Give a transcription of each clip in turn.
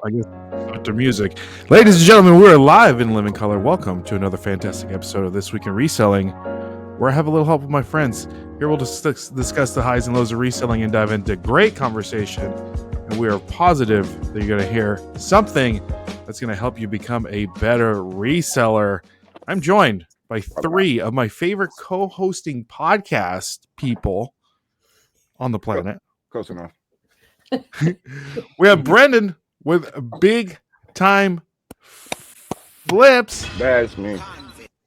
I guess with the music. Ladies and gentlemen, we're live in living color. Welcome to another fantastic episode of This Week in Reselling, where I have a little help with my friends. Here we'll discuss the highs and lows of reselling and dive into great conversation. And we are positive that you're going to hear something that's going to help you become a better reseller. I'm joined by three of my favorite co-hosting podcast people on the planet. Close enough. We have Brendan with big time flips. That's me.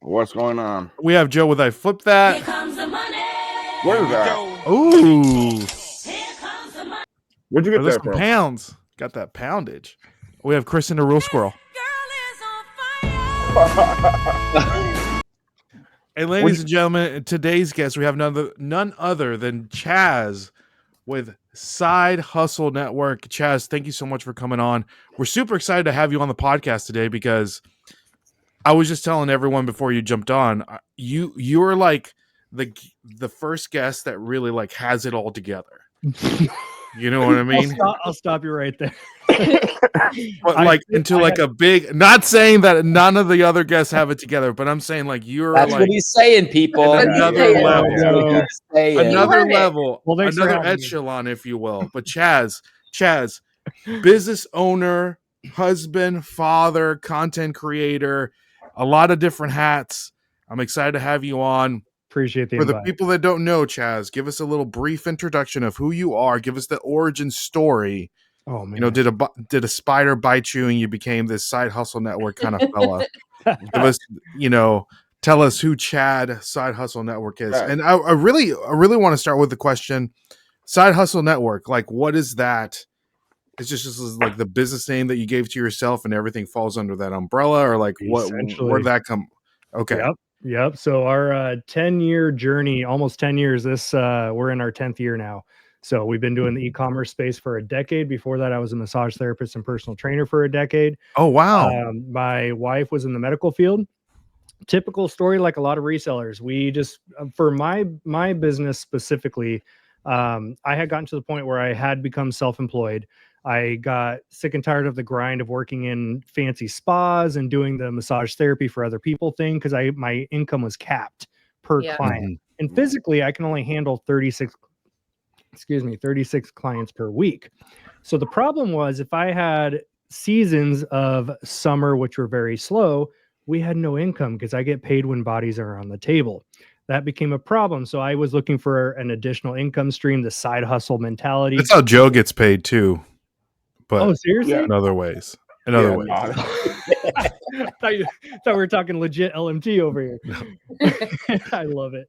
What's going on? We have Joe with I flip that. Here comes the money. What is that? Ooh, Here comes the money. Where'd you get those that from? pounds. Got that poundage. We have Kristen, the real squirrel. Girl is on fire. And ladies and gentlemen, today's guest, we have none other than Chaz with Side Hustle Network. Chaz, thank you so much for coming on. We're super excited to have you on the podcast today because I was just telling everyone before you jumped on, you were like the first guest that really like has it all together. You know what I mean? I'll stop you right there. But like a big, not saying that none of the other guests have it together, but I'm saying like you're That's like what he's saying, people. another level. Another it. level, Well, thanks for another having me. echelon, if you will. But Chaz, business owner, husband, father, content creator, a lot of different hats. I'm excited to have you on. Appreciate the For the invite. people that don't know, Chaz, give us a little brief introduction of who you are. Give us the origin story. Oh man, You know, did a spider bite you and you became this side hustle network kind of fella? Give us, tell us who Chad Side Hustle Network is. And I really want to start with the question, Side Hustle Network, like what is that? It's just like the business name that you gave to yourself and everything falls under that umbrella, or like what, where did that come? Okay. Yep. So our 10-year journey, almost 10 years, we're in our 10th year now. So we've been doing the e-commerce space for a decade. Before that, I was a massage therapist and personal trainer for a decade. Oh, wow. My wife was in the medical field. Typical story, like a lot of resellers. We just, for my business specifically, I had gotten to the point where I had become self-employed. I got sick and tired of the grind of working in fancy spas and doing the massage therapy for other people thing because my income was capped per client. And physically, I can only handle 36 clients per week. So the problem was if I had seasons of summer, which were very slow, we had no income because I get paid when bodies are on the table. That became a problem. So I was looking for an additional income stream, the side hustle mentality. That's how Joe gets paid too. But seriously? in other ways. I thought we were talking legit LMT over here. I love it.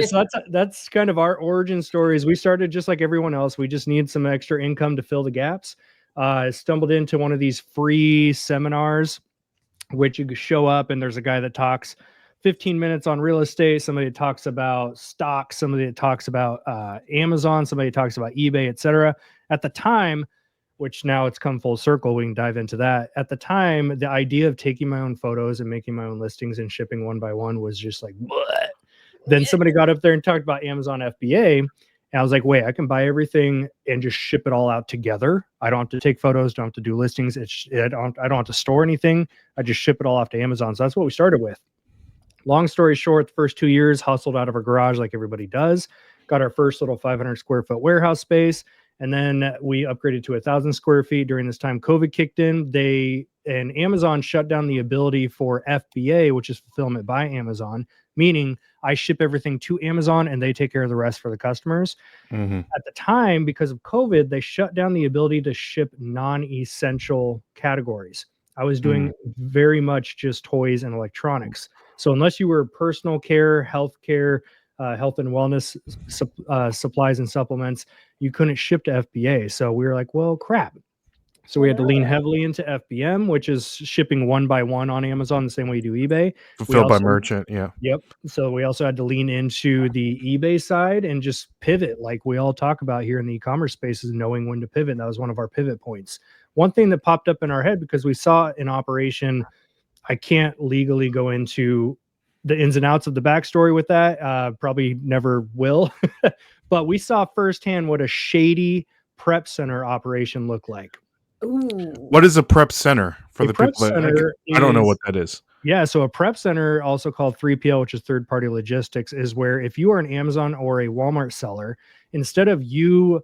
So that's kind of our origin stories. We started just like everyone else. We just need some extra income to fill the gaps. I stumbled into one of these free seminars, which you show up and there's a guy that talks 15 minutes on real estate. Somebody talks about stocks. Somebody talks about Amazon. Somebody talks about eBay, etc. At the time, which now it's come full circle. We can dive into that. At the time, the idea of taking my own photos and making my own listings and shipping one by one was just like, what? Then somebody got up there and talked about Amazon FBA. And I was like, wait, I can buy everything and just ship it all out together. I don't have to take photos, don't have to do listings. I don't have to store anything. I just ship it all off to Amazon. So that's what we started with. Long story short, the first 2 years hustled out of our garage like everybody does. Got our first little 500 square foot warehouse space. And then we upgraded to 1,000 square feet. During this time, COVID kicked in. And Amazon shut down the ability for FBA, which is fulfillment by Amazon, meaning I ship everything to Amazon and they take care of the rest for the customers. Mm-hmm. At the time, because of COVID, they shut down the ability to ship non-essential categories. I was doing very much just toys and electronics. So unless you were personal care, healthcare, health and wellness supplies and supplements, you couldn't ship to FBA. So we were like, well, crap. So we had to lean heavily into FBM, which is shipping one by one on Amazon, the same way you do eBay. Fulfilled by merchant, yeah. Yep. So we also had to lean into the eBay side and just pivot, like we all talk about here in the e-commerce space, is knowing when to pivot. That was one of our pivot points. One thing that popped up in our head, because we saw in operation, I can't legally go into the ins and outs of the backstory with that. Probably never will. But we saw firsthand what a shady prep center operation looked like. Ooh. What is a prep center for A the prep people that center I don't know is- what that is? Yeah, so a prep center, also called 3PL, which is third party logistics, is where if you are an Amazon or a Walmart seller, instead of you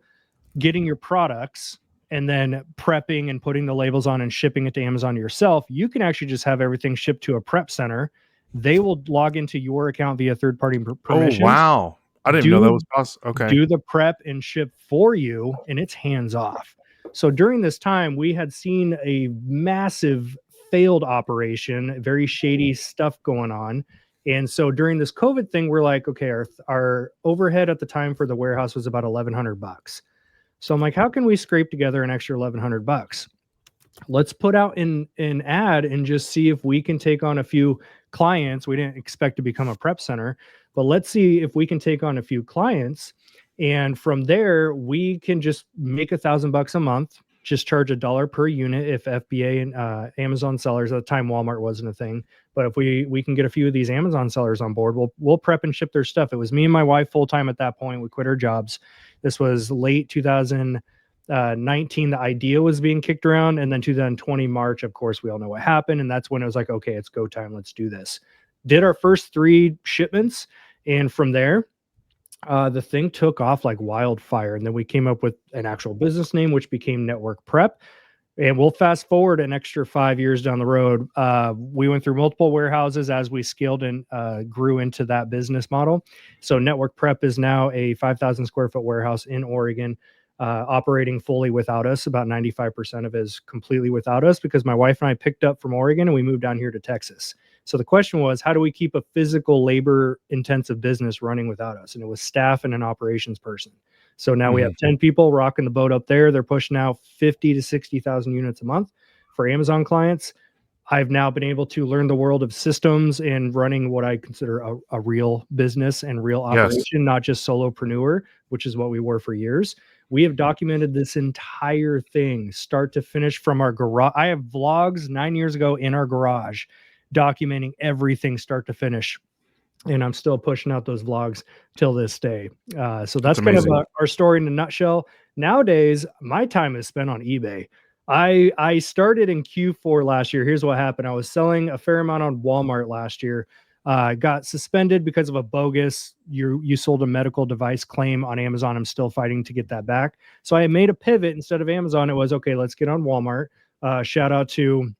getting your products and then prepping and putting the labels on and shipping it to Amazon yourself, you can actually just have everything shipped to a prep center. They will log into your account via third party permissions. Oh, wow. I didn't know that was possible. Okay. Do the prep and ship for you, and it's hands off. So during this time, we had seen a massive failed operation, very shady stuff going on. And so during this COVID thing, we're like, okay, our overhead at the time for the warehouse was about $1,100. So I'm like, how can we scrape together an extra $1,100? Let's put out an ad and just see if we can take on a few clients. We didn't expect to become a prep center, but let's see if we can take on a few clients. And from there, we can just make $1,000 a month, just charge $1 per unit if FBA and Amazon sellers, at the time Walmart wasn't a thing. But if we can get a few of these Amazon sellers on board, we'll prep and ship their stuff. It was me and my wife full time at that point. We quit our jobs. This was late 2019. The idea was being kicked around, and then 2020 March, of course, we all know what happened, and that's when it was like, okay, it's go time. Let's do this. Did our first 3 shipments, and from there, the thing took off like wildfire. And then we came up with an actual business name, which became Network Prep. And we'll fast forward an extra 5 years down the road. We went through multiple warehouses as we scaled and grew into that business model. So Network Prep is now a 5,000 square foot warehouse in Oregon, operating fully without us. About 95% of it is completely without us because my wife and I picked up from Oregon and we moved down here to Texas. So the question was, how do we keep a physical labor intensive business running without us? And it was staff and an operations person. So now we have 10 people rocking the boat up there. They're pushing out 50 to 60,000 units a month for Amazon clients. I've now been able to learn the world of systems and running what I consider a real business and real operation, not just solopreneur, which is what we were for years. We have documented this entire thing, start to finish, from our garage. I have vlogs 9 years ago in our garage documenting everything start to finish. And I'm still pushing out those vlogs till this day. So that's kind of our story in a nutshell. Nowadays, my time is spent on eBay. I started in Q4 last year. Here's what happened. I was selling a fair amount on Walmart last year. Got suspended because of a bogus, you sold a medical device claim on Amazon. I'm still fighting to get that back. So I made a pivot. Instead of Amazon, it was, okay, let's get on Walmart. Shout out to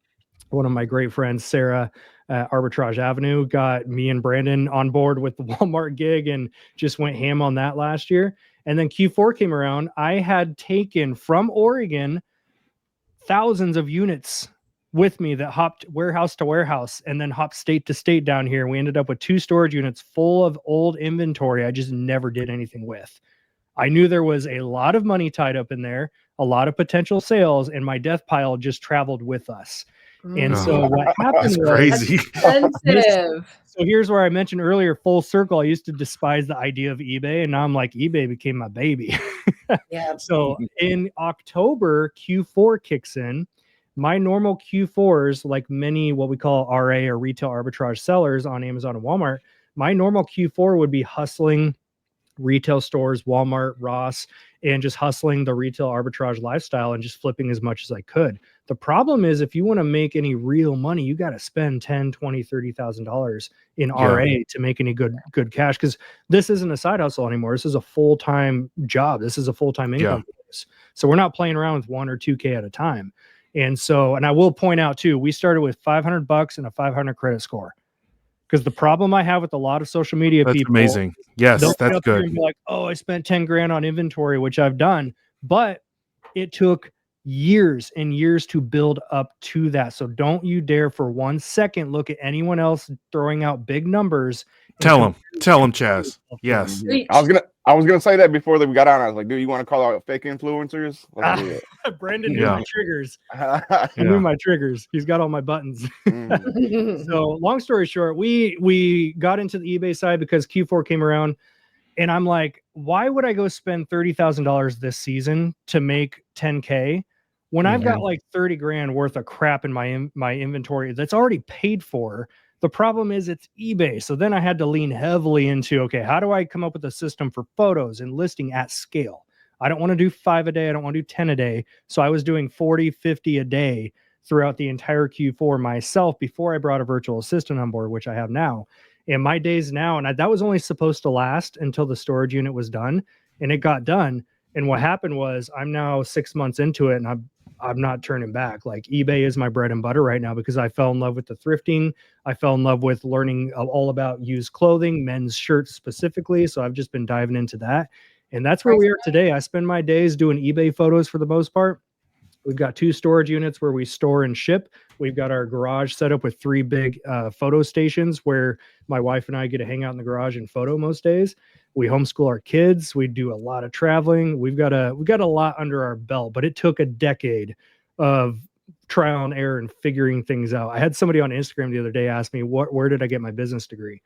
one of my great friends, Sarah, Arbitrage Avenue, got me and Brandon on board with the Walmart gig and just went ham on that last year. And then Q4 came around. I had taken from Oregon thousands of units with me that hopped warehouse to warehouse and then hopped state to state down here. We ended up with 2 storage units full of old inventory I just never did anything with. I knew there was a lot of money tied up in there, a lot of potential sales, and my death pile just traveled with us. And so what happened was crazy. Sensitive. So here's where I mentioned earlier, full circle. I used to despise the idea of eBay, and now I'm like, eBay became my baby. Yeah. So in October, Q4 kicks in. My normal Q4s, like many what we call RA or retail arbitrage sellers on Amazon and Walmart, my normal Q4 would be hustling retail stores, Walmart, Ross, and just hustling the retail arbitrage lifestyle and just flipping as much as I could. The problem is, if you want to make any real money, you got to spend $10,000, $20,000, $30,000 in RA to make any good cash, because this isn't a side hustle anymore. This is a full-time job. This is a full-time income. So we're not playing around with $1,000 or $2,000 at a time. And so, and I will point out too, we started with $500 and a 500 credit score. Because the problem I have with a lot of social media people, amazing. Yes, that's good. And be like, oh, I spent 10 grand on inventory, which I've done, but it took years and years to build up to that. So don't you dare for 1 second look at anyone else throwing out big numbers. Tell them, Chaz. Yes. I was gonna say that before that we got on. I was like, dude, you want to call out fake influencers? Brandon knew my triggers. He knew my triggers. He's got all my buttons. So long story short, we got into the eBay side because Q4 came around, and I'm like, why would I go spend $30,000 this season to make 10K when I've got like 30 grand worth of crap in my inventory that's already paid for? The problem is it's eBay. So then I had to lean heavily into, okay, how do I come up with a system for photos and listing at scale? I don't want to do 5 a day. I don't want to do 10 a day. So I was doing 40, 50 a day throughout the entire Q4 myself before I brought a virtual assistant on board, which I have now. And my days now, and that was only supposed to last until the storage unit was done, and it got done. And what happened was I'm now 6 months into it, and I'm not turning back. Like eBay is my bread and butter right now because I fell in love with the thrifting. I fell in love with learning all about used clothing, men's shirts specifically. So I've just been diving into that. And that's where we are today. I spend my days doing eBay photos for the most part. We've got 2 storage units where we store and ship. We've got our garage set up with 3 big photo stations where my wife and I get to hang out in the garage and photo most days. We homeschool our kids. We do a lot of traveling. We've got a lot under our belt, but it took a decade of trial and error and figuring things out. I had somebody on Instagram the other day ask me, where did I get my business degree?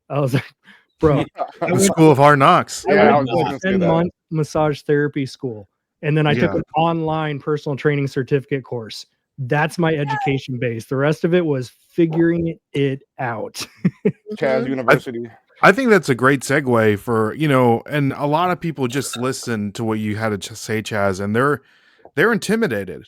I was like, bro, The School of Hard Knocks. Yeah, I I was went just to gonna say a that. 10-month massage therapy school. And then I took Yeah. an online personal training certificate course. That's my education base. The rest of it was figuring it out. Chaz University. I think that's a great segue for, and a lot of people just listen to what you had to say, Chaz, and they're intimidated.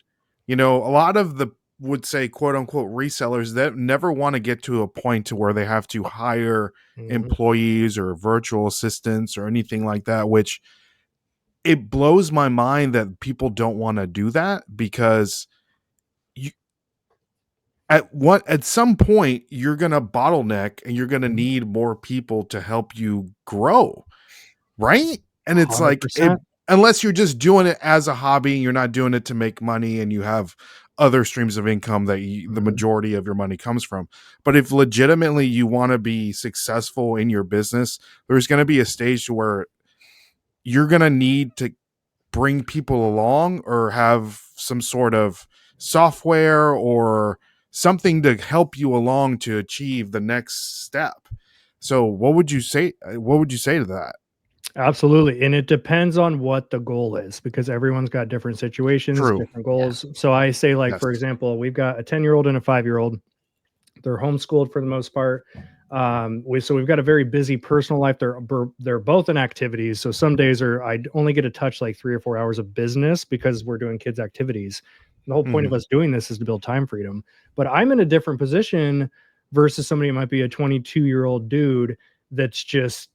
A lot of the would say quote unquote resellers that never want to get to a point to where they have to hire employees or virtual assistants or anything like that, which it blows my mind that people don't want to do that because you at some point you're going to bottleneck and you're going to need more people to help you grow, right? And it's like 100%. unless you're just doing it as a hobby and you're not doing it to make money and you have other streams of income that the majority of your money comes from. But if legitimately you want to be successful in your business, there's going to be a stage to where you're going to need to bring people along or have some sort of software or something to help you along to achieve the next step. So what would you say to that? Absolutely. And it depends on what the goal is because everyone's got different situations, True. different goals. So I say, like, Yes. for example, we've got a 10-year-old and a 5-year-old. They're homeschooled for the most part. We've got a very busy personal life. They're both in activities. So some days I only get to touch like 3 or 4 hours of business because we're doing kids' activities. The whole point of us doing this is to build time freedom. But I'm in a different position versus somebody who might be a 22-year-old dude that's just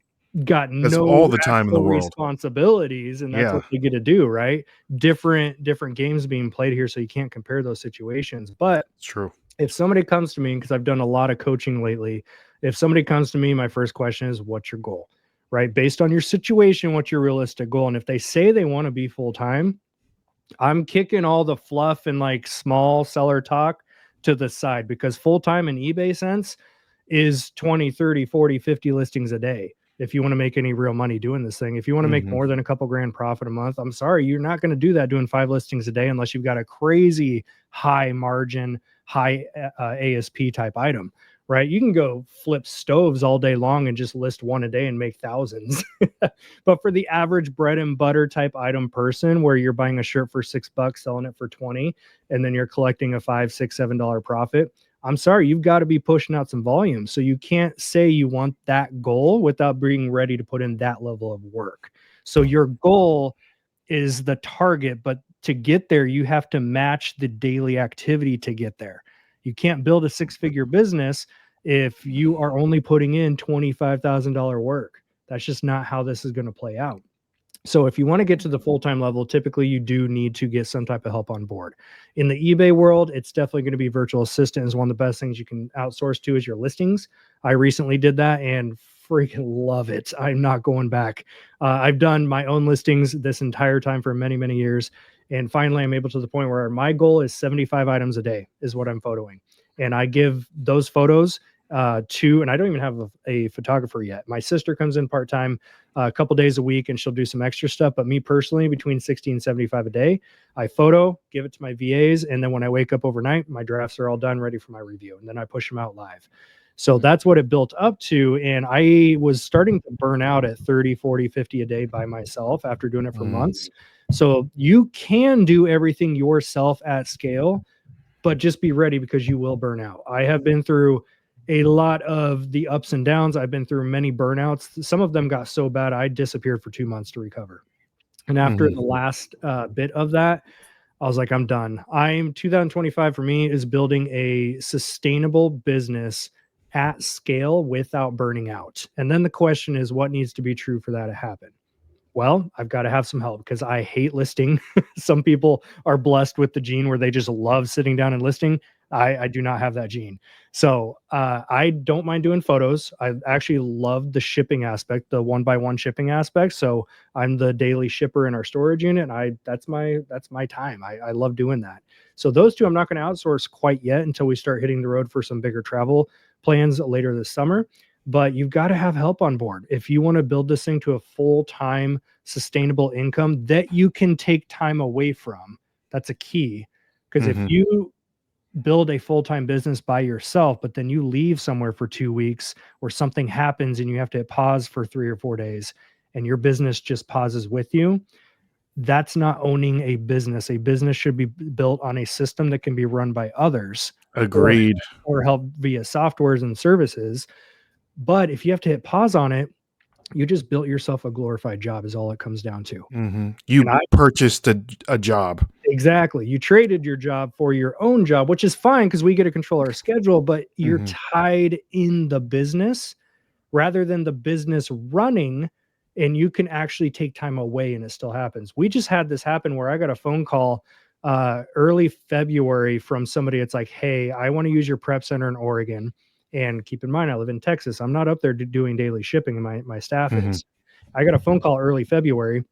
got no all the time in the actual world. responsibilities, and that's what they get to do, right? Different games being played here, so you can't compare those situations. But It's true. if somebody comes to me, because I've done a lot of coaching lately, if somebody comes to me, my first question is, what's your goal? Right? Based on your situation, what's your realistic goal? And if they say they want to be full-time, I'm kicking all the fluff and like small seller talk to the side because full-time in eBay sense is 20, 30, 40, 50 listings a day. If you want to make any real money doing this thing, if you want to make more than a couple grand profit a month, I'm sorry, you're not going to do that doing 5 listings a day unless you've got a crazy high margin, high ASP type item, right? You can go flip stoves all day long and just list 1 a day and make thousands. But for the average bread and butter type item person where you're buying a shirt for $6, selling it for 20, and then you're collecting a $5, $6, $7 profit, I'm sorry, you've got to be pushing out some volume. So you can't say you want that goal without being ready to put in that level of work. So your goal is the target, but to get there, you have to match the daily activity to get there. You can't build a 6-figure business if you are only putting in $25,000 work. That's just not how this is going to play out. So if you want to get to the full-time level, typically you do need to get some type of help on board. In the eBay world, it's definitely going to be virtual assistant is one of the best things you can outsource to is your listings. I recently did that and freaking love it. I'm not going back. I've done my own listings this entire time for many, many years. And finally, I'm able to the point where my goal is 75 items a day is what I'm photoing. And I give those photos and I don't even have a photographer yet. My sister comes in part-time a couple days a week and she'll do some extra stuff. But me personally, between 60 and 75 a day, I photo, give it to my VAs. And then when I wake up overnight, my drafts are all done, ready for my review. And then I push them out live. So that's what it built up to. And I was starting to burn out at 30, 40, 50 a day by myself after doing it for months. So you can do everything yourself at scale, but just be ready because you will burn out. I have been through a lot of the ups and downs. I've been through many burnouts. Some of them got so bad, I disappeared for 2 months to recover. And after the last bit of that, I was like, I'm done. 2025 for me is building a sustainable business at scale without burning out. And then the question is, what needs to be true for that to happen? Well, I've got to have some help because I hate listing. Some people are blessed with the gene where they just love sitting down and listing. I do not have that gene. So I don't mind doing photos. I actually love the shipping aspect, the 1-by-1 shipping aspect. So I'm the daily shipper in our storage unit. And that's my time. I love doing that. So those two I'm not going to outsource quite yet until we start hitting the road for some bigger travel plans later this summer. But you've got to have help on board if you want to build this thing to a full-time sustainable income that you can take time away from. That's a key. Because if you build a full-time business by yourself, but then you leave somewhere for 2 weeks or something happens and you have to pause for 3 or 4 days and your business just pauses with you, that's not owning a business. A business should be built on a system that can be run by others. Agreed. Or help via softwares and services. But if you have to hit pause on it, you just built yourself a glorified job is all it comes down to. You purchased a job. Exactly. You traded your job for your own job, which is fine because we get to control our schedule, but you're tied in the business rather than the business running, and you can actually take time away and it still happens. We just had this happen where I got a phone call early February from somebody. It's like, hey, I want to use your prep center in Oregon. And keep in mind, I live in Texas. I'm not up there doing daily shipping, and my staff is. I got a phone call early February.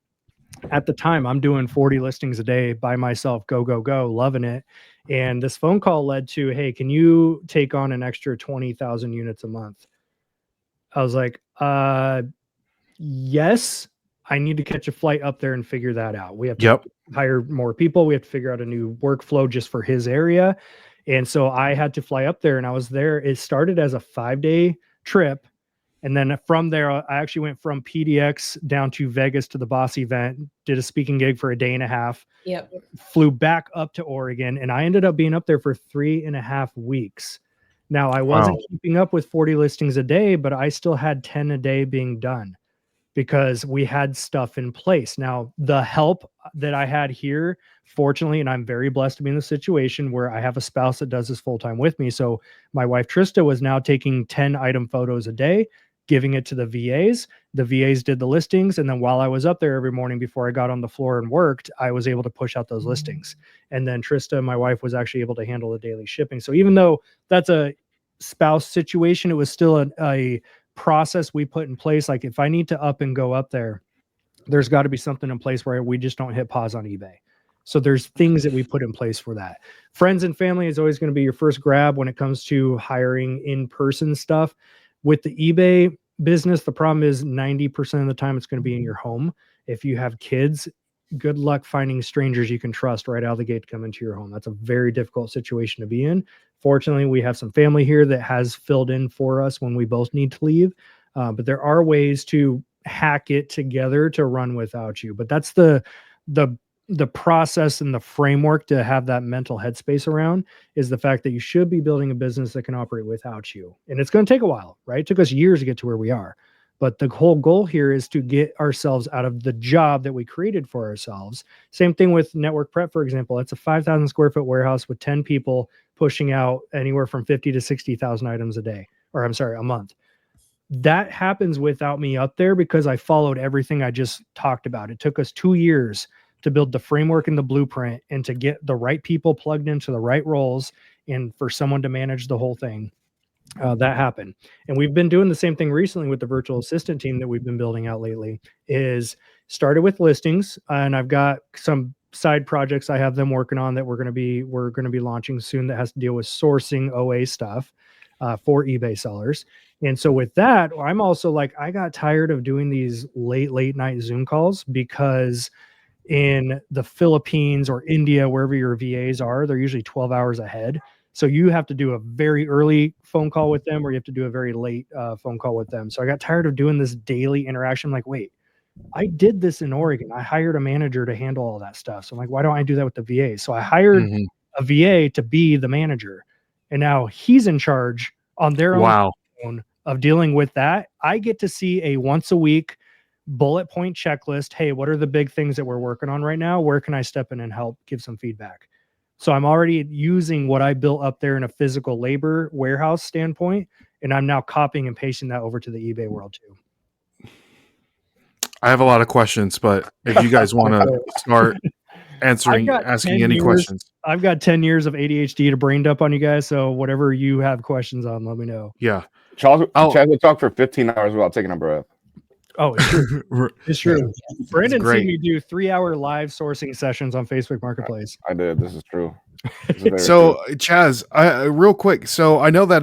At the time, I'm doing 40 listings a day by myself, go, loving it. And this phone call led to, hey, can you take on an extra 20,000 units a month? I was like, yes, I need to catch a flight up there and figure that out. We have to hire more people. We have to figure out a new workflow just for his area. And so I had to fly up there, and I was there. It started as a 5-day trip. And then from there, I actually went from PDX down to Vegas to the Boss event, did a speaking gig for a day and a half, flew back up to Oregon, and I ended up being up there for 3.5 weeks. Now, I wasn't keeping up with 40 listings a day, but I still had 10 a day being done because we had stuff in place. Now, the help that I had here, fortunately, and I'm very blessed to be in the situation where I have a spouse that does this full-time with me. So my wife, Trista, was now taking 10 item photos a day, giving it to the VAs. The VAs did the listings. And then while I was up there every morning before I got on the floor and worked, I was able to push out those listings. And then Trista, my wife, was actually able to handle the daily shipping. So even though that's a spouse situation, it was still a process we put in place. Like if I need to up and go up there, there's got to be something in place where we just don't hit pause on eBay. So there's things that we put in place for that. Friends and family is always going to be your first grab when it comes to hiring in-person stuff. With the eBay business, the problem is 90% of the time it's going to be in your home. If you have kids, good luck finding strangers you can trust right out of the gate to come into your home. That's a very difficult situation to be in. Fortunately, we have some family here that has filled in for us when we both need to leave. But there are ways to hack it together to run without you. But that's the process and the framework to have that mental headspace around is the fact that you should be building a business that can operate without you. And it's going to take a while, right? It took us years to get to where we are. But the whole goal here is to get ourselves out of the job that we created for ourselves. Same thing with Network Prep, for example. It's a 5,000 square foot warehouse with 10 people pushing out anywhere from 50 to 60,000 items a month. That happens without me up there because I followed everything I just talked about. It took us 2 years to build the framework and the blueprint and to get the right people plugged into the right roles and for someone to manage the whole thing. That happened. And we've been doing the same thing recently with the virtual assistant team that we've been building out lately. Is started with listings, and I've got some side projects I have them working on that we're going to be launching soon that has to deal with sourcing OA stuff for eBay sellers. And so with that, I'm also like, I got tired of doing these late night Zoom calls because in the Philippines or India, wherever your VAs are, they're usually 12 hours ahead. So you have to do a very early phone call with them or you have to do a very late phone call with them. So I got tired of doing this daily interaction. I'm like, wait, I did this in Oregon. I hired a manager to handle all that stuff. So I'm like, why don't I do that with the VA? So I hired a VA to be the manager. And now he's in charge on their own of dealing with that. I get to see a once a week bullet point checklist. Hey, what are the big things that we're working on right now? Where can I step in and help give some feedback? So I'm already using what I built up there in a physical labor warehouse standpoint, and I'm now copying and pasting that over to the eBay world too. I have a lot of questions, but if you guys want to start asking any questions. I've got 10 years of ADHD to brain dump on you guys. So whatever you have questions on, let me know. Yeah. Chaz will talk for 15 hours without taking a breath. Oh, it's true. It's true. Brandon great. seen me do 3-hour live sourcing sessions on Facebook Marketplace. I did. This is true. This is So Chaz, real quick. So I know that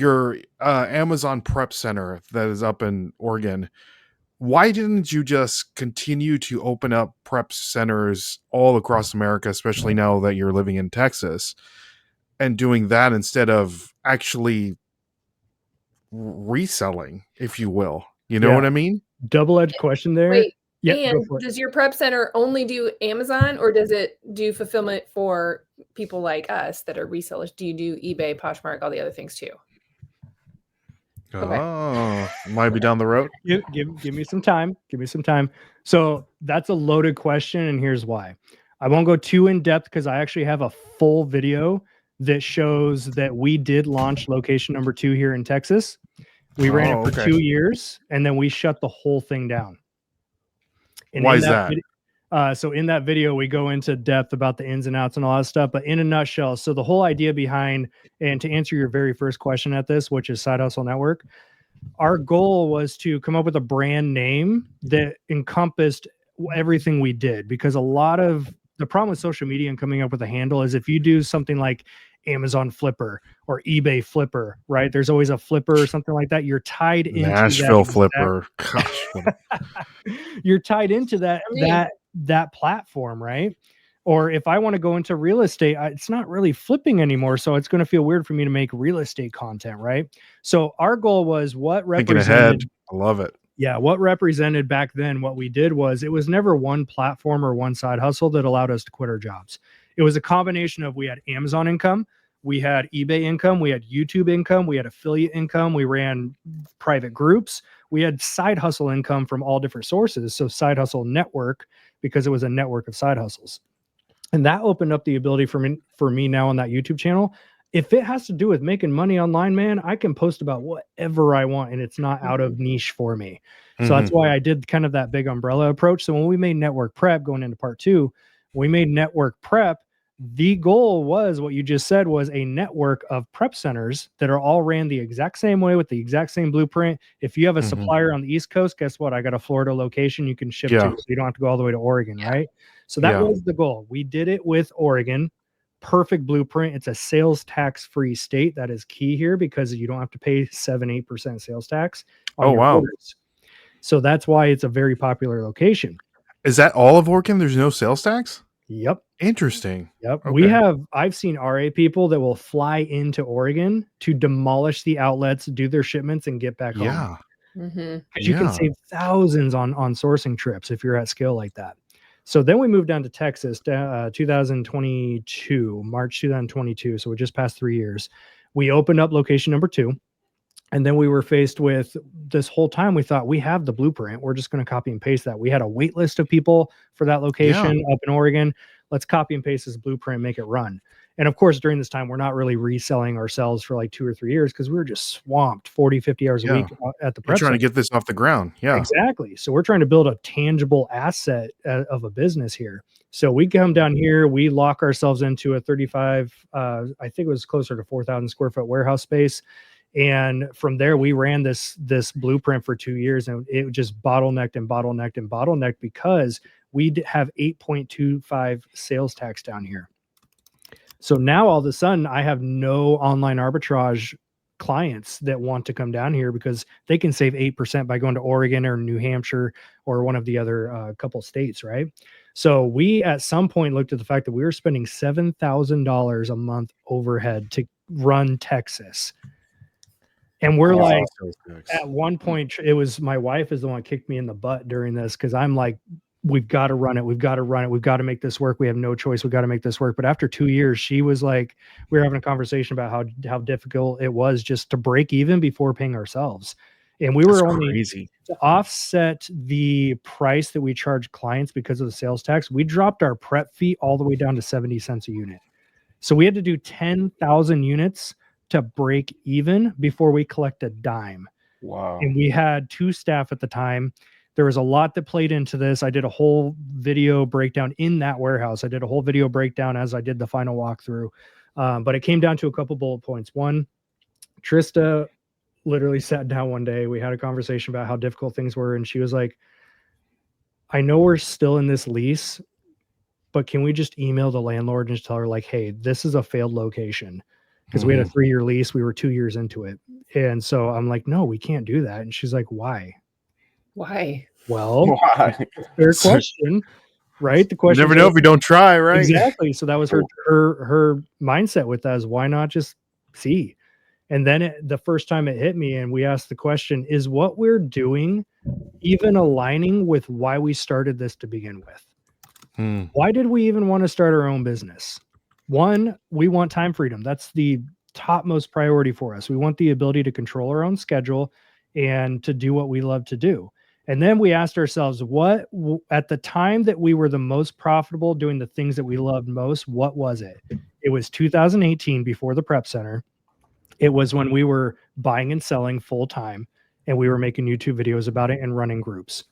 your Amazon prep center that is up in Oregon, why didn't you just continue to open up prep centers all across America, especially now that you're living in Texas, and doing that instead of actually reselling, if you will? You know what I mean? Double-edged question there. Wait, Yeah, and does your prep center only do Amazon, or does it do fulfillment for people like us that are resellers? Do you do eBay, Poshmark, all the other things too? Okay. Oh, might be down the road. Give me some time. Give me some time. So that's a loaded question, and here's why. I won't go too in depth because I actually have a full video that shows that we did launch location number 2 here in Texas. We ran it for 2 years, and then we shut the whole thing down. And why is that? So in that video, we go into depth about the ins and outs and all that stuff. But in a nutshell, so the whole idea behind, and to answer your very first question at this, which is Side Hustle Network, our goal was to come up with a brand name that encompassed everything we did. Because a lot of the problem with social media and coming up with a handle is if you do something like Amazon Flipper or eBay Flipper, right? There's always a Flipper or something like that. You're tied into Nashville Flipper. Gosh, you're tied into that platform, right? Or if I want to go into real estate, it's not really flipping anymore, so it's going to feel weird for me to make real estate content, right? So our goal was what represented. Thinking ahead, I love it. Yeah, what represented back then, what we did was it was never one platform or one side hustle that allowed us to quit our jobs. It was a combination of we had Amazon income, we had eBay income, we had YouTube income, we had affiliate income, we ran private groups, we had side hustle income from all different sources. So Side Hustle Network, because it was a network of side hustles. And that opened up the ability for me now on that YouTube channel. If it has to do with making money online, man, I can post about whatever I want and it's not out of niche for me. So that's why I did kind of that big umbrella approach. So when we made Network Prep going into part 2, we made Network Prep. The goal was what you just said was a network of prep centers that are all ran the exact same way with the exact same blueprint. If you have a supplier on the East Coast, guess what? I got a Florida location you can ship to, so you don't have to go all the way to Oregon, right? So that was the goal. We did it with Oregon. Perfect blueprint. It's a sales tax free state. That is key here because you don't have to pay 7-8% sales tax on your orders. So that's why it's a very popular location. Is that all of Oregon? There's no sales tax? Yep. Interesting. Yep. I've seen RA people that will fly into Oregon to demolish the outlets, do their shipments, and get back home. Yeah. Because you can save thousands on sourcing trips if you're at scale like that. So then we moved down to Texas, 2022, March 2022. So we just passed 3 years. We opened up location number 2. And then we were faced with this whole time. We thought we have the blueprint. We're just going to copy and paste that. We had a wait list of people for that location up in Oregon. Let's copy and paste this blueprint, make it run. And of course, during this time, we're not really reselling ourselves for like 2 or 3 years because we were just swamped 40, 50 hours a week at the prep. We're trying to get this off the ground. Yeah, exactly. So we're trying to build a tangible asset of a business here. So we come down here, we lock ourselves into a 35, I think it was closer to 4,000 square foot warehouse space. And from there, we ran this blueprint for 2 years, and it just bottlenecked because we have 8.25 sales tax down here. So now all of a sudden, I have no online arbitrage clients that want to come down here because they can save 8% by going to Oregon or New Hampshire or one of the other couple states, right? So we at some point looked at the fact that we were spending $7,000 a month overhead to run Texas. And we're like, at one point, it was my wife is the one that kicked me in the butt during this because I'm like, we've got to run it. We've got to run it. We've got to make this work. We have no choice. We've got to make this work. But after 2 years, she was like, we were having a conversation about how difficult it was just to break even before paying ourselves. And we That's were only crazy. to offset the price that we charge clients because of the sales tax. We dropped our prep fee all the way down to 70 cents a unit. So we had to do 10,000 units to break even before we collect a dime. Wow. And we had 2 staff at the time. There was a lot that played into this. I did a whole video breakdown in that warehouse. I did a whole video breakdown as I did the final walkthrough. But it came down to a couple bullet points. One, Trista literally sat down one day. We had a conversation about how difficult things were. And she was like, I know we're still in this lease, but can we just email the landlord and just tell her, like, hey, this is a failed location? Because we had a 3-year lease. We were 2 years into it. And so I'm like, no, we can't do that. And she's like, why? Why? Well, Why? fair question, right? The You question never know if you don't try, right? exactly. So that was her mindset with us. Why not just see? And then the first time it hit me, and we asked the question: is what we're doing even aligning with why we started this to begin with? Why did we even want to start our own business? One, we want time freedom. That's the topmost priority for us. We want the ability to control our own schedule and to do what we love to do. And then we asked ourselves, what at the time that we were the most profitable doing the things that we loved most, what was it? It was 2018 before the prep center. It was when we were buying and selling full time and we were making YouTube videos about it and running groups.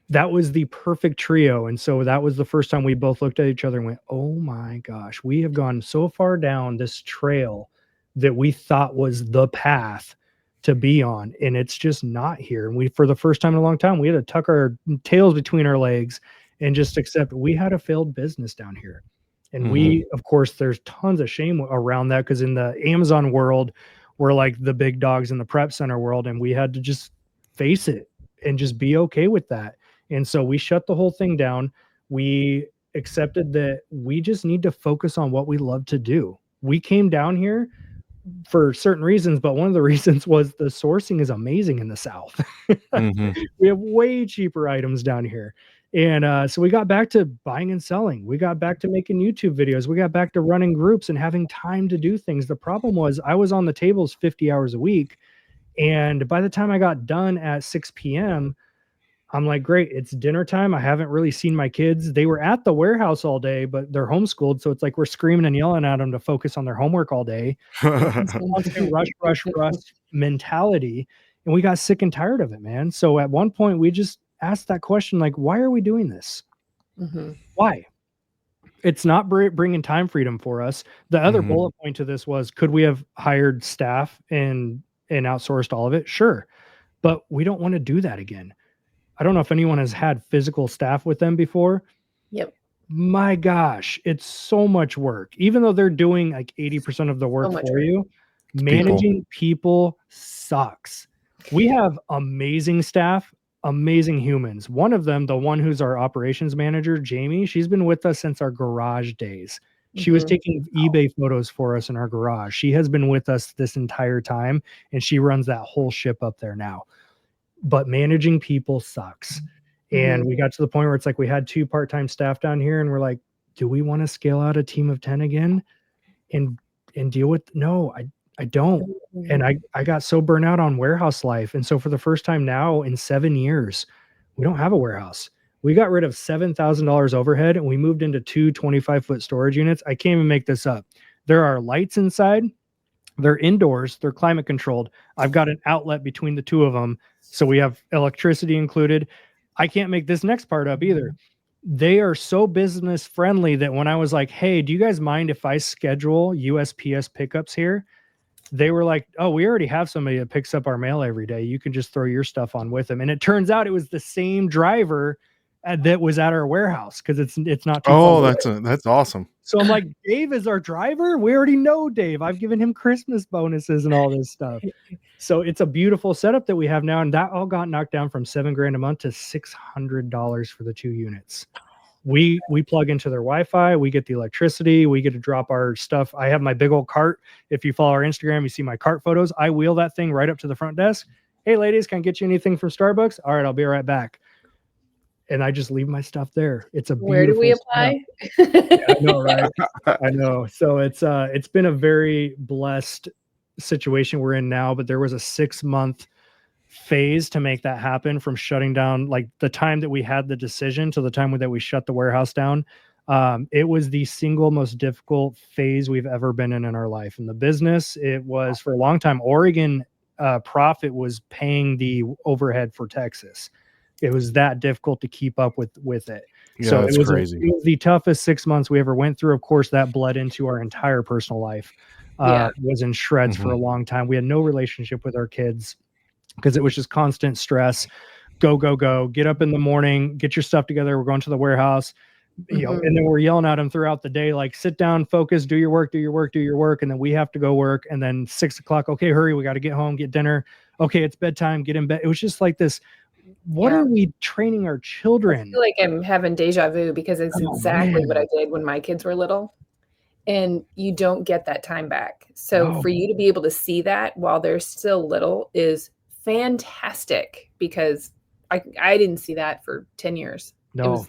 That was the perfect trio. And so that was the first time we both looked at each other and went, oh my gosh, we have gone so far down this trail that we thought was the path to be on. And it's just not here. And we, for the first time in a long time, we had to tuck our tails between our legs and just accept we had a failed business down here. And we, of course, there's tons of shame around that because in the Amazon world, we're like the big dogs in the prep center world. And we had to just face it and just be okay with that. And so we shut the whole thing down. We accepted that we just need to focus on what we love to do. We came down here for certain reasons, but one of the reasons was the sourcing is amazing in the South. We have way cheaper items down here. And so we got back to buying and selling. We got back to making YouTube videos. We got back to running groups and having time to do things. The problem was I was on the tables 50 hours a week. And by the time I got done at 6 p.m., I'm like, great, it's dinner time. I haven't really seen my kids. They were at the warehouse all day, but they're homeschooled. So it's like we're screaming and yelling at them to focus on their homework all day. Constant rush mentality. And we got sick and tired of it, man. So at one point, we just asked that question, like, why are we doing this? Why? It's not bringing time freedom for us. The other bullet point to this was, could we have hired staff and outsourced all of it? Sure. But we don't want to do that again. I don't know if anyone has had physical staff with them before. Yep. My gosh, it's so much work. Even though they're doing like 80% of the work for you, managing people sucks. We have amazing staff, amazing humans. One of them, the one who's our operations manager, Jamie, she's been with us since our garage days. She was taking eBay photos for us in our garage. She has been with us this entire time, and she runs that whole ship up there now. But managing people sucks. And we got to the point where it's like we had 2 part-time staff down here and we're like, do we want to scale out a team of 10 again and deal with? No, I don't. And I got so burnt out on warehouse life. And so for the first time now in 7 years, we don't have a warehouse. We got rid of $7,000 overhead and we moved into 2 25-foot storage units. I can't even make this up. There are lights inside. They're indoors. They're climate controlled. I've got an outlet between the 2 of them. So we have electricity included. I can't make this next part up either. They are so business friendly that when I was like, hey, do you guys mind if I schedule USPS pickups here? They were like, oh, we already have somebody that picks up our mail every day. You can just throw your stuff on with them. And it turns out it was the same driver that was at our warehouse because it's not too far away. That's awesome. So I'm like, Dave is our driver. We already know Dave. I've given him Christmas bonuses and all this stuff. So it's a beautiful setup that we have now. And that all got knocked down from $7,000 a month to $600 for the 2 units. We plug into their Wi-Fi. We get the electricity. We get to drop our stuff. I have my big old cart. If you follow our Instagram, you see my cart photos. I wheel that thing right up to the front desk. Hey, ladies, can I get you anything from Starbucks? All right, I'll be right back. And I just leave my stuff there. It's a Where do we apply? Yeah, I know, right? I know. So it's been a very blessed situation we're in now, but there was a 6-month phase to make that happen, from shutting down, like the time that we had the decision to the time that we shut the warehouse down. It was the single most difficult phase we've ever been in our life. In the business, it was for a long time. Oregon profit was paying the overhead for Texas. It was that difficult to keep up with it. Yeah, So that's it was crazy. it was the toughest 6 months we ever went through. Of course, that bled into our entire personal life. Was in shreds for a long time. We had no relationship with our kids because it was just constant stress. Go, go, go. Get up in the morning, get your stuff together. We're going to the warehouse. You know, and then we're yelling at them throughout the day, like, sit down, focus, do your work, do your work, do your work. And then we have to go work. And then 6 o'clock, okay, hurry, we got to get home, get dinner. Okay, it's bedtime, get in bed. It was just like this. What are we training our I children? feel like I'm having deja vu because it's exactly what I did when my kids were little. And you don't get that time back. So for you to be able to see that while they're still little is fantastic, because I didn't see that for 10 years. No.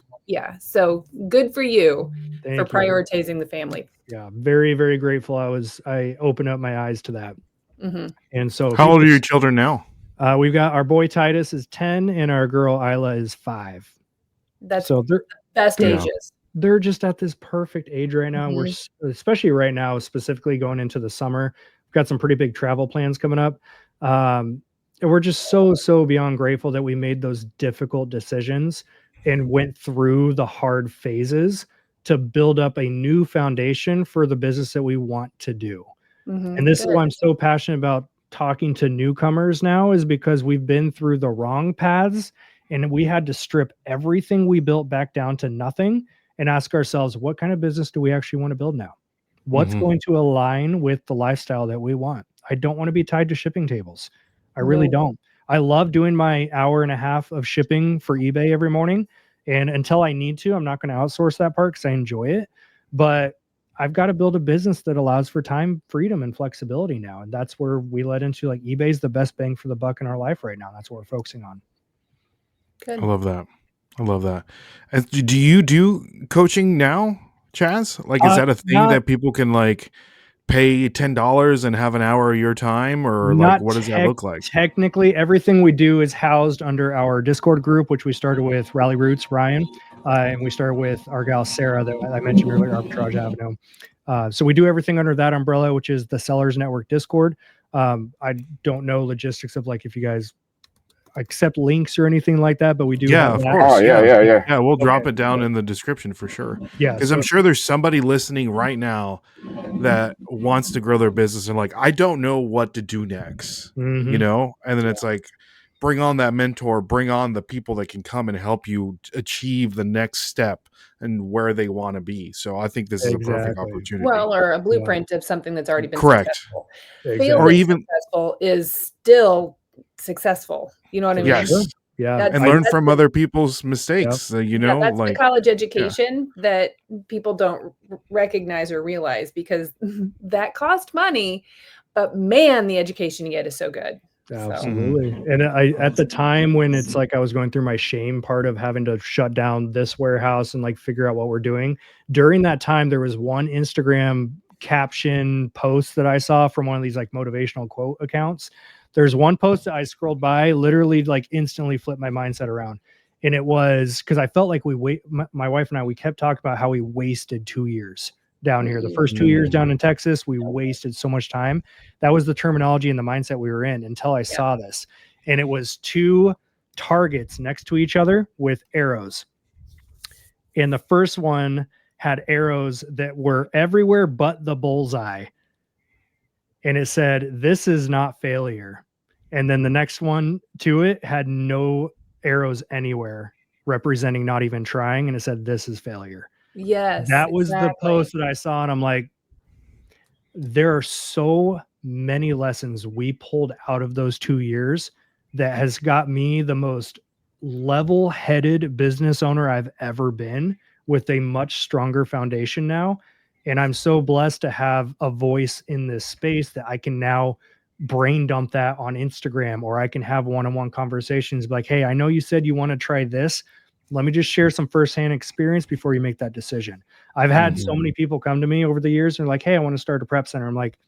So good for you Thank for you. prioritizing the family. Yeah, very, very grateful. I opened up my eyes to that. And so How old are your children now? We've got our boy Titus is 10 and our girl Isla is 5. That's so they're best ages. They're just at this perfect age right now. We're especially right now, specifically going into the summer. We've got some pretty big travel plans coming up. And we're just so beyond grateful that we made those difficult decisions and went through the hard phases to build up a new foundation for the business that we want to do. And this is why I'm so passionate about talking to newcomers now, is because we've been through the wrong paths and we had to strip everything we built back down to nothing and ask ourselves, what kind of business do we actually want to build now? What's going to align with the lifestyle that we want? I don't want to be tied to shipping tables. I really don't. I love doing my hour and a half of shipping for eBay every morning. And until I need to, I'm not going to outsource that part because I enjoy it. But I've got to build a business that allows for time freedom and flexibility now. And that's where we led into, like, eBay's the best bang for the buck in our life right now. That's what we're focusing on. Good. I love that. I love that. And do you do coaching now, Chaz? Like, is that a thing that people can, like, pay $10 and have an hour of your time, or like, what does that look like? Technically, everything we do is housed under our Discord group, which we started with Rally Roots, Ryan, and we started with our gal Sarah that I mentioned earlier, Arbitrage Avenue. So we do everything under that umbrella, which is the Sellers Network Discord. I don't know logistics of, like, if you guys accept links or anything like that, but we do. Yeah, have of that. course. Oh, yeah. We'll drop it down in the description for sure. Yeah, because I'm sure there's somebody listening right now that wants to grow their business and, like, I don't know what to do next, you know? And then it's like, bring on that mentor, bring on the people that can come and help you achieve the next step and where they want to be. So I think this is a perfect opportunity. Well, or a blueprint of something that's already been correct. Successful. Exactly. Or even successful is still successful. You know what I mean? Yes. Yeah. And learn from other people's mistakes. You know, that's like the college education that people don't recognize or realize, because that cost money, but man, the education you get is so good. Absolutely. And at the time when it's like I was going through my shame part of having to shut down this warehouse and, like, figure out what we're doing, during that time there was one Instagram caption post that I saw from one of these, like, motivational quote accounts. There's one post that I scrolled by, literally, like, instantly flipped my mindset around. And it was because I felt like my wife and I, we kept talking about how we wasted 2 years down here. The first 2 years down in Texas, we wasted so much time. That was the terminology and the mindset we were in until I saw this. And it was 2 targets next to each other with arrows. And the first one had arrows that were everywhere but the bullseye. And it said, "This is not failure." And then the next one to it had no arrows anywhere, representing not even trying. And it said, "This is failure." Yes. That was the post that I saw. And I'm like, there are so many lessons we pulled out of those 2 years that has got me the most level-headed business owner I've ever been, with a much stronger foundation now. And I'm so blessed to have a voice in this space that I can now brain dump that on Instagram, or I can have one-on-one conversations like, hey, I know you said you want to try this. Let me just share some firsthand experience before you make that decision. I've had so many people come to me over the years and like, hey, I want to start a prep center. I'm like,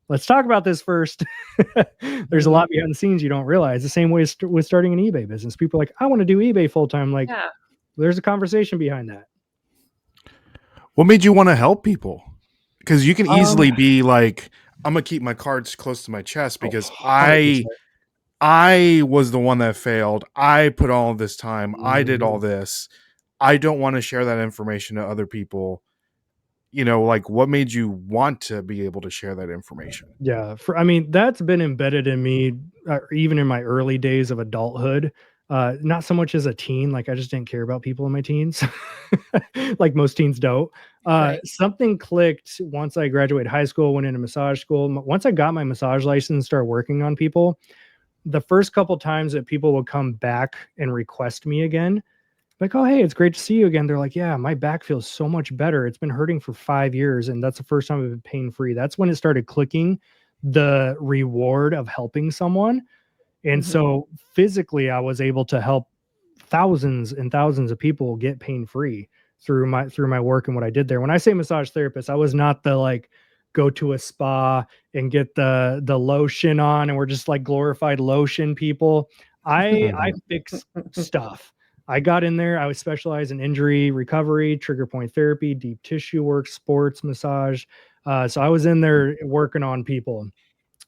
let's talk about this first. There's a lot behind the scenes you don't realize. The same way with starting an eBay business. People are like, I want to do eBay full time. Like, Yeah. there's a conversation behind that. What made you want to help people? Because you can easily Um, be like, I'm gonna keep my cards close to my chest because 100%. I was the one that failed. I put all of this time. I did all Mhm. this. I don't want to share that information to other people. You know, like what made you want to be able to share that information? Yeah, I mean, that's been embedded in me, even in my early days of adulthood. Not so much as a teen, like I just didn't care about people in my teens, like most teens don't. Right. Something clicked once I graduated high school, went into massage school. Once I got my massage license, started working on people. The first couple times that people would come back and request me again, like, oh, hey, it's great to see you again. They're like, yeah, my back feels so much better. It's been hurting for 5 years. And that's the first time I've been pain free. That's when it started clicking the reward of helping someone. And so physically, I was able to help thousands and thousands of people get pain free through my work and what I did there. When I say massage therapist, I was not the like go to a spa and get the lotion on and we're just like glorified lotion people. I fix stuff. I got in there. I was specialized in injury recovery, trigger point therapy, deep tissue work, sports massage. So I was in there working on people,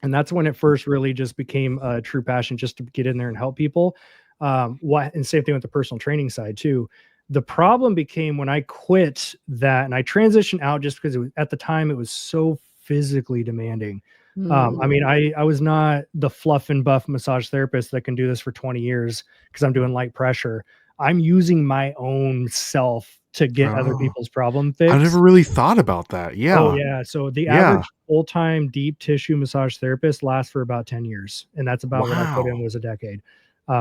and that's when it first really just became a true passion, just to get in there and help people. And same thing with the personal training side too. The problem became when I quit that and I transitioned out, just because at the time it was so physically demanding. I mean, I was not the fluff and buff massage therapist that can do this for 20 years because I'm doing light pressure. I'm using my own self to get other Oh, people's problem I fixed. never really thought about that. Oh, Yeah. yeah. So the Yeah. average full-time deep tissue massage therapist lasts for about 10 years. And that's about what I put in Wow. was a decade.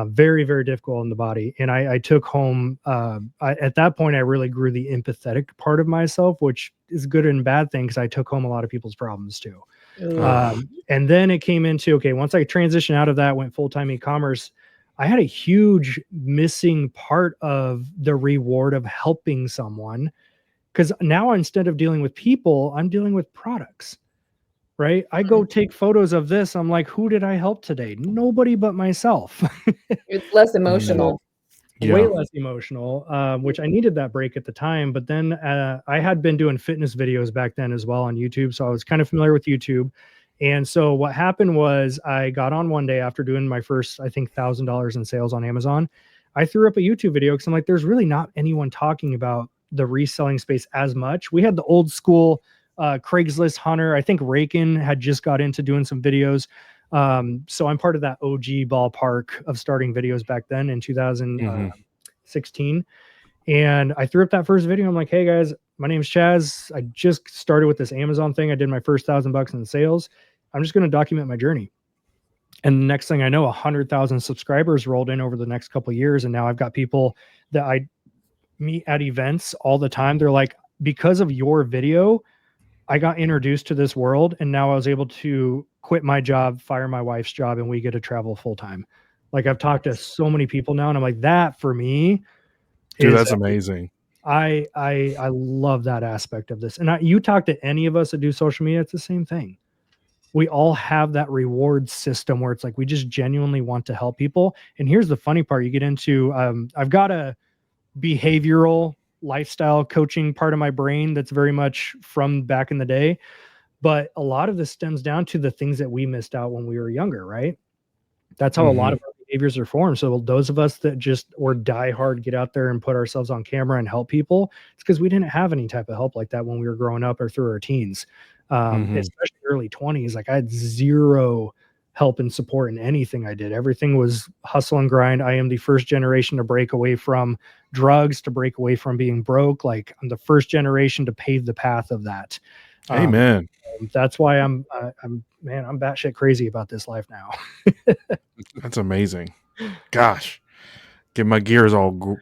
Very, very difficult on the body. And I took home, at that point, I really grew the empathetic part of myself, which is good and bad thing because I took home a lot of people's problems too. And then it came into, okay, once I transitioned out of that, went full-time e-commerce, I had a huge missing part of the reward of helping someone, because now instead of dealing with people, I'm dealing with products, right? I go take photos of this. I'm like, who did I help today? Nobody but myself. It's less Mm, emotional. Way yeah. less emotional, which I needed that break at the time. But then I had been doing fitness videos back then as well on YouTube. So I was kind of familiar with YouTube. And so what happened was I got on one day after doing my first, I think, $1,000 in sales on Amazon. I threw up a YouTube video because I'm like, there's really not anyone talking about the reselling space as much. We had the old school Craigslist hunter. I think Rakin had just got into doing some videos. So I'm part of that OG ballpark of starting videos back then in 2016. And I threw up that first video. I'm like, hey guys, my name's Chaz. I just started with this Amazon thing. I did my first $1,000 in sales. I'm just going to document my journey. And the next thing I know, 100,000 subscribers rolled in over the next couple of years. And now I've got people that I meet at events all the time. They're like, because of your video, I got introduced to this world, and now I was able to quit my job, fire my wife's job, and we get to travel full time. Like I've talked to so many people now, and I'm like, that for me Dude, is that's amazing. I love that aspect of this. And you talk to any of us that do social media, it's the same thing. We all have that reward system where it's like we just genuinely want to help people. And here's the funny part: you get into I've got a behavioral lifestyle coaching part of my brain that's very much from back in the day, but a lot of this stems down to the things that we missed out when we were younger, right? That's how a lot of our behaviors are formed. So those of us that just were die hard, get out there and put ourselves on camera and help people, it's because we didn't have any type of help like that when we were growing up or through our teens, especially early 20s. Like I had zero help and support in anything I did. Everything was hustle and grind. I am the first generation to break away from drugs, to break away from being broke. Like I'm the first generation to pave the path of that. Amen. That's why I'm batshit crazy about this life now. That's amazing. Gosh, get my gears all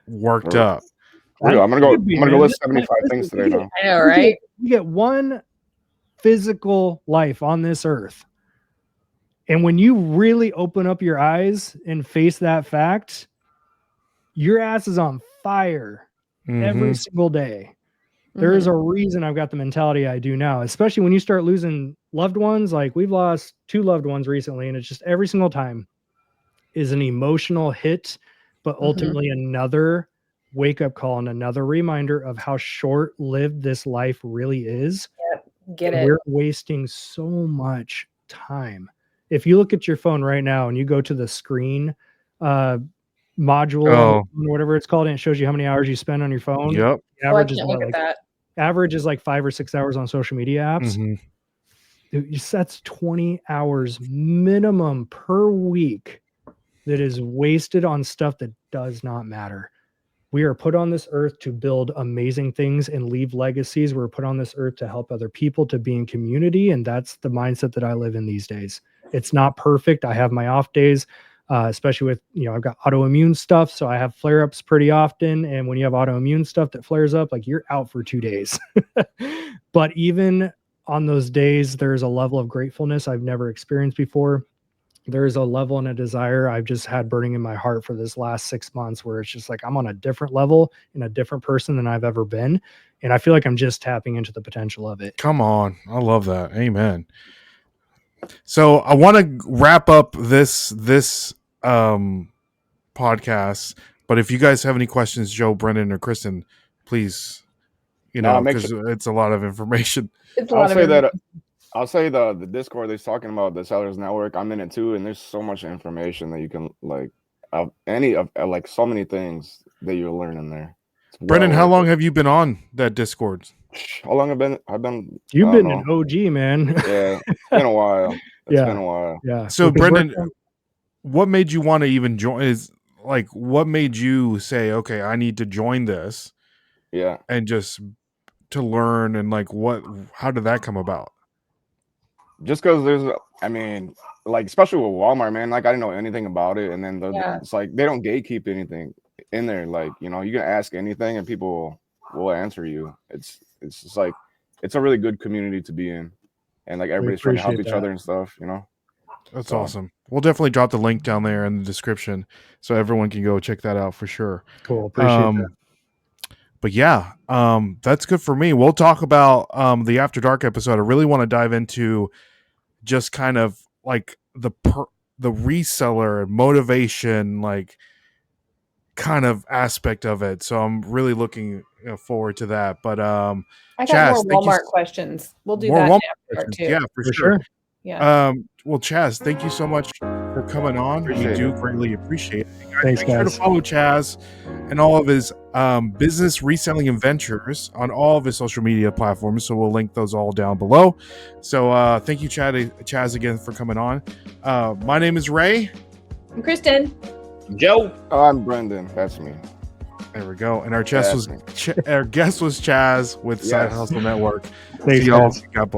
worked up. Real. I'm gonna Could be, go man. list 75 things today now. I know, right? You get one physical life on this earth. And when you really open up your eyes and face that fact, your ass is on fire every Mhm. single day. There is a reason I've got the mentality I do now, especially when you start losing loved ones, like we've lost 2 loved ones recently, and it's just every single time is an emotional hit, but ultimately another wake up call and another reminder of how short lived this life really is. Get And it. we're wasting so much time. If you look at your phone right now and you go to the screen module, Oh. or whatever it's called, and it shows you how many hours you spend on your phone. Yep. The Oh, I average is can't what, look at like that. average is like 5 or 6 hours on social media apps. Mhm. Dude, that's 20 hours minimum per week that is wasted on stuff that does not matter. We are put on this earth to build amazing things and leave legacies. We're put on this earth to help other people, to be in community. And that's the mindset that I live in these days. It's not perfect. I have my off days, especially with, I've got autoimmune stuff. So I have flare ups pretty often. And when you have autoimmune stuff that flares up, like you're out for 2 days. But even on those days, there's a level of gratefulness I've never experienced before. There's a level and a desire I've just had burning in my heart for this last 6 months, where it's just like I'm on a different level and a different person than I've ever been. And I feel like I'm just tapping into the potential of it. Come on. I love that. Amen. So I want to wrap up this podcast, but if you guys have any questions, Joe, Brendan, or Kristen, please, Make because it's a lot of information. It's a I'll lot of say that. information. I'll say the Discord that's talking about the Sellers Network. I'm in it too, and there's so much information that you can like like so many things that you'll learn in there. It's Brendan, well how worth long it. have you been on that Discord? How long I've been. You've I been don't an know. OG, man. Yeah, it's been a while. It's Yeah. been a while. Yeah. So Because Brendan, what made you want to even join? Is like what made you say, okay, I need to join this, Yeah. and just to learn, and like how did that come about? Just because like especially with Walmart, man, like I didn't know anything about it, and then Yeah. it's like they don't gatekeep anything in there. Like you can ask anything, and people will answer you. It's just like it's a really good community to be in, and like everybody's trying to help appreciate each that. other and stuff. That's So- awesome. We'll definitely drop the link down there in the description so everyone can go check that out for sure. Cool. Appreciate that. But yeah, that's good for me. We'll talk about the After Dark episode. I really want to dive into just kind of like the reseller motivation, like kind of aspect of it. So I'm really looking forward to that. But I got Chaz, more Walmart questions. We'll do more that Walmart in after questions. too. Yeah, for For sure. sure. Yeah. Well, Chaz, thank you so much for coming on. Appreciate We do it. greatly appreciate it. Thanks, Make sure to guys. follow Chaz and all of his business reselling and ventures on all of his social media platforms. So we'll link those all down below. So thank you, Chaz, again for coming on. My name is Ray. I'm Kristen. Joe. I'm Brendan. That's me. There we go. And our guest Yeah, was that's me. our guest was Chaz with Side Yes. Hustle Network. Thanks, See y'all. guys. God bless.